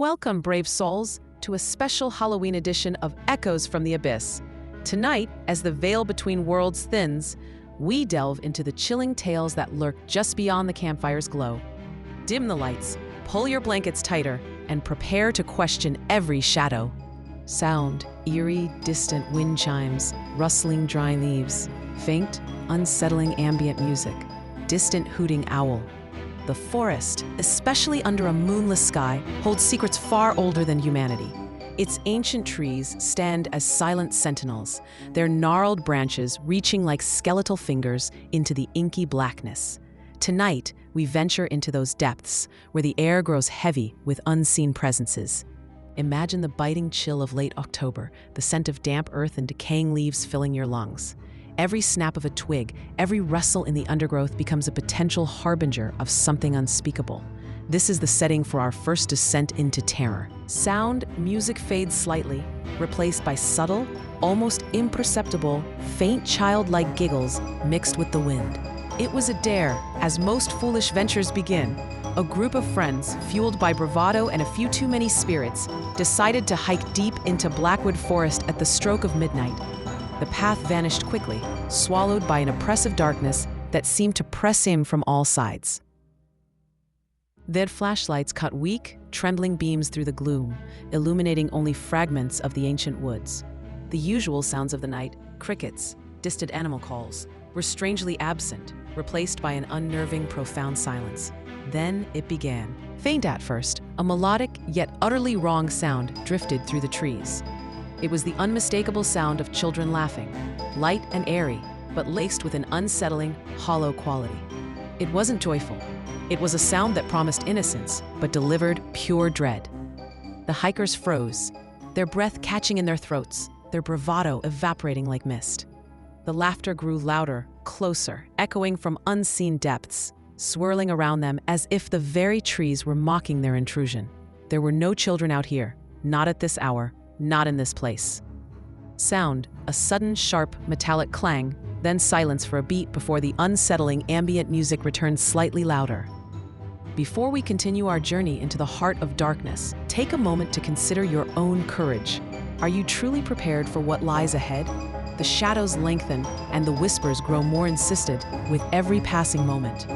Welcome, brave souls, to a special Halloween edition of Echoes from the Abyss. Tonight, as the veil between worlds thins, we delve into the chilling tales that lurk just beyond the campfire's glow. Dim the lights, pull your blankets tighter, and prepare to question every shadow. Sound, eerie, distant wind chimes, rustling dry leaves, faint, unsettling ambient music, distant hooting owl. The forest, especially under a moonless sky, holds secrets far older than humanity. Its ancient trees stand as silent sentinels, their gnarled branches reaching like skeletal fingers into the inky blackness. Tonight, we venture into those depths, where the air grows heavy with unseen presences. Imagine the biting chill of late October, the scent of damp earth and decaying leaves filling your lungs. Every snap of a twig, every rustle in the undergrowth becomes a potential harbinger of something unspeakable. This is the setting for our first descent into terror. Sound, music fades slightly, replaced by subtle, almost imperceptible, faint childlike giggles mixed with the wind. It was a dare, as most foolish ventures begin. A group of friends, fueled by bravado and a few too many spirits, decided to hike deep into Blackwood Forest at the stroke of midnight. The path vanished quickly, swallowed by an oppressive darkness that seemed to press in from all sides. Their flashlights cut weak, trembling beams through the gloom, illuminating only fragments of the ancient woods. The usual sounds of the night, crickets, distant animal calls, were strangely absent, replaced by an unnerving, profound silence. Then it began. Faint at first, a melodic yet utterly wrong sound drifted through the trees. It was the unmistakable sound of children laughing, light and airy, but laced with an unsettling, hollow quality. It wasn't joyful. It was a sound that promised innocence, but delivered pure dread. The hikers froze, their breath catching in their throats, their bravado evaporating like mist. The laughter grew louder, closer, echoing from unseen depths, swirling around them as if the very trees were mocking their intrusion. There were no children out here, not at this hour, not in this place. Sound, a sudden, sharp, metallic clang, then silence for a beat before the unsettling ambient music returned slightly louder. Before we continue our journey into the heart of darkness, take a moment to consider your own courage. Are you truly prepared for what lies ahead? The shadows lengthen and the whispers grow more insistent with every passing moment.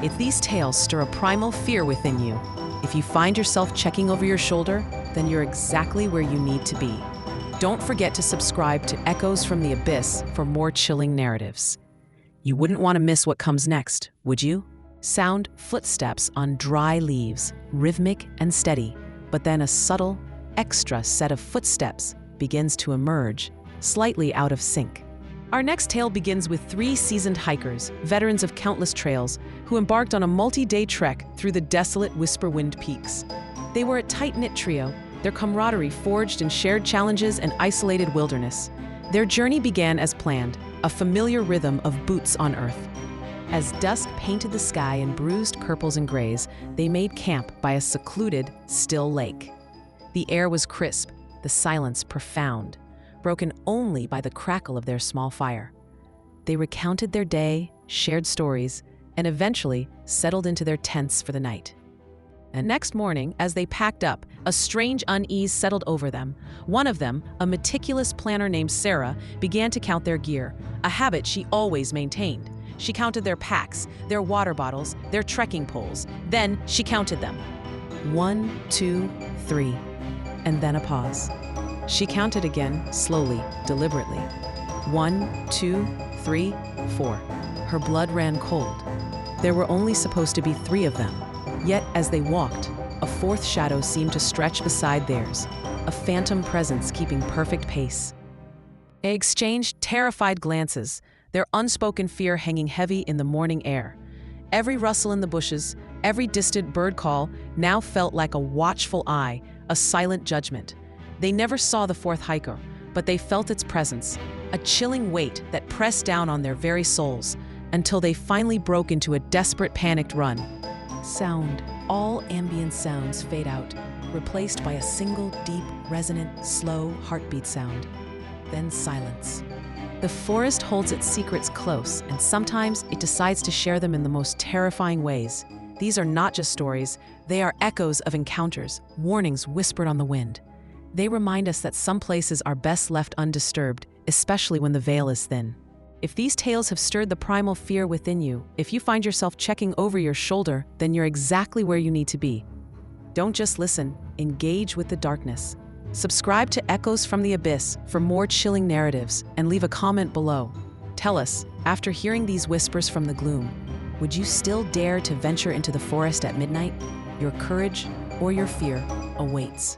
If these tales stir a primal fear within you, if you find yourself checking over your shoulder, then you're exactly where you need to be. Don't forget to subscribe to Echoes from the Abyss for more chilling narratives. You wouldn't want to miss what comes next, would you? Sound, footsteps on dry leaves, rhythmic and steady, but then a subtle, extra set of footsteps begins to emerge, slightly out of sync. Our next tale begins with three seasoned hikers, veterans of countless trails, who embarked on a multi-day trek through the desolate Whisperwind Peaks. They were a tight-knit trio, their camaraderie forged in shared challenges and isolated wilderness. Their journey began as planned, a familiar rhythm of boots on earth. As dusk painted the sky in bruised purples and grays, they made camp by a secluded, still lake. The air was crisp, the silence profound, broken only by the crackle of their small fire. They recounted their day, shared stories, and eventually settled into their tents for the night. And next morning, as they packed up, a strange unease settled over them. One of them, a meticulous planner named Sarah, began to count their gear, a habit she always maintained. She counted their packs, their water bottles, their trekking poles. Then she counted them. 1, 2, 3, and then a pause. She counted again, slowly, deliberately. 1, 2, 3, 4. Her blood ran cold. There were only supposed to be 3 of them. Yet, as they walked, a fourth shadow seemed to stretch beside theirs, a phantom presence keeping perfect pace. They exchanged terrified glances, their unspoken fear hanging heavy in the morning air. Every rustle in the bushes, every distant bird call now felt like a watchful eye, a silent judgment. They never saw the fourth hiker, but they felt its presence, a chilling weight that pressed down on their very souls, until they finally broke into a desperate, panicked run. Sound, all ambient sounds fade out, replaced by a single, deep, resonant, slow heartbeat sound. Then silence. The forest holds its secrets close, and sometimes it decides to share them in the most terrifying ways. These are not just stories, They are echoes of encounters, warnings whispered on the wind. They remind us that some places are best left undisturbed, especially when the veil is thin. If these tales have stirred the primal fear within you, if you find yourself checking over your shoulder, then you're exactly where you need to be. Don't just listen, engage with the darkness. Subscribe to Echoes from the Abyss for more chilling narratives, and leave a comment below. Tell us, after hearing these whispers from the gloom, would you still dare to venture into the forest at midnight? Your courage or your fear awaits.